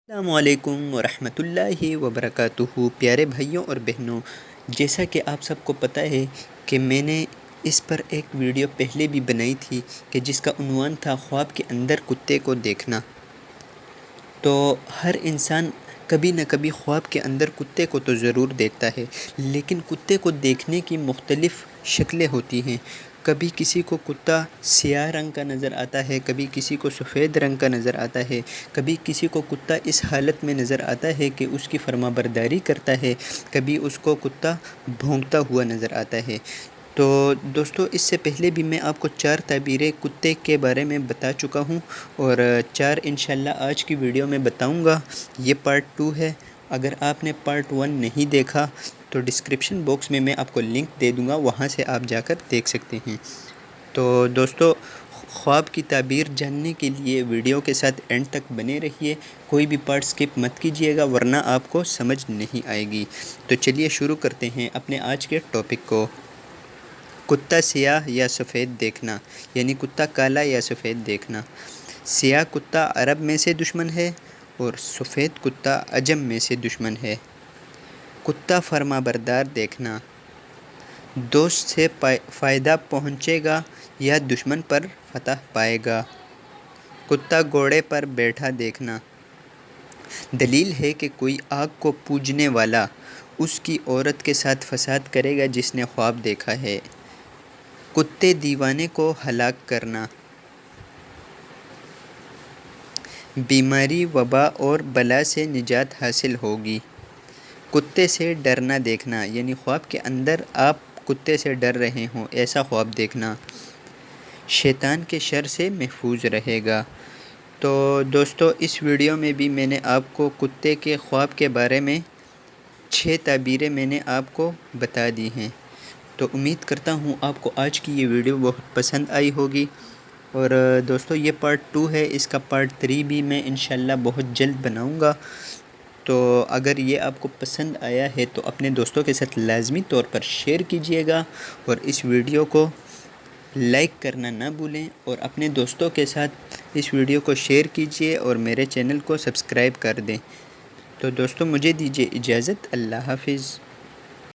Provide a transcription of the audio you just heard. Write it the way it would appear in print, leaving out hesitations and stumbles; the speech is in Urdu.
السلام علیکم ورحمۃ اللہ وبرکاتہ۔ پیارے بھائیوں اور بہنوں، جیسا کہ آپ سب کو پتہ ہے کہ میں نے اس پر ایک ویڈیو پہلے بھی بنائی تھی کہ جس کا عنوان تھا خواب کے اندر کتے کو دیکھنا۔ تو ہر انسان کبھی نہ کبھی خواب کے اندر کتے کو تو ضرور دیکھتا ہے، لیکن کتے کو دیکھنے کی مختلف شکلیں ہوتی ہیں۔ کبھی کسی کو کتا سیاہ رنگ کا نظر آتا ہے، کبھی کسی کو سفید رنگ کا نظر آتا ہے، کبھی کسی کو کتا اس حالت میں نظر آتا ہے کہ اس کی فرما برداری کرتا ہے، کبھی اس کو کتا بھونکتا ہوا نظر آتا ہے۔ تو دوستو، اس سے پہلے بھی میں آپ کو 4 تعبیریں کتے کے بارے میں بتا چکا ہوں، اور 4 انشاءاللہ آج کی ویڈیو میں بتاؤں گا۔ یہ پارٹ 2 ہے۔ اگر آپ نے پارٹ 1 نہیں دیکھا تو ڈسکرپشن باکس میں آپ کو لنک دے دوں گا، وہاں سے آپ جا کر دیکھ سکتے ہیں۔ تو دوستو، خواب کی تعبیر جاننے کے لیے ویڈیو کے ساتھ اینڈ تک بنے رہیے، کوئی بھی پارٹ سکپ مت کیجیے گا ورنہ آپ کو سمجھ نہیں آئے گی۔ تو چلیے شروع کرتے ہیں اپنے آج کے ٹاپک کو۔ کتا سیاہ یا سفید دیکھنا، یعنی کتا کالا یا سفید دیکھنا۔ سیاہ کتا عرب میں سے دشمن ہے اور سفید کتا عجم میں سے دشمن ہے۔ کتا فرما بردار دیکھنا، دوست سے فائدہ پہنچے گا یا دشمن پر فتح پائے گا۔ کتا گھوڑے پر بیٹھا دیکھنا، دلیل ہے کہ کوئی آگ کو پوجنے والا اس کی عورت کے ساتھ فساد کرے گا جس نے خواب دیکھا ہے۔ کتے دیوانے کو ہلاک کرنا، بیماری، وبا اور بلا سے نجات حاصل ہوگی۔ کتے سے ڈرنا دیکھنا، یعنی خواب کے اندر آپ کتے سے ڈر رہے ہوں ایسا خواب دیکھنا۔ شیطان کے شر سے محفوظ رہے گا۔ تو دوستو، اس ویڈیو میں بھی میں نے آپ کو کتے کے خواب کے بارے میں 6 تعبیریں میں نے آپ کو بتا دی ہیں۔ تو امید کرتا ہوں آپ کو آج کی یہ ویڈیو بہت پسند آئی ہوگی، اور دوستو یہ پارٹ 2 ہے، اس کا پارٹ 3 بھی میں انشاءاللہ بہت جلد بناؤں گا۔ تو اگر یہ آپ کو پسند آیا ہے تو اپنے دوستوں کے ساتھ لازمی طور پر شیئر کیجئے گا، اور اس ویڈیو کو لائک کرنا نہ بھولیں، اور اپنے دوستوں کے ساتھ اس ویڈیو کو شیئر کیجئے اور میرے چینل کو سبسکرائب کر دیں۔ تو دوستو، مجھے دیجئے اجازت، اللہ حافظ۔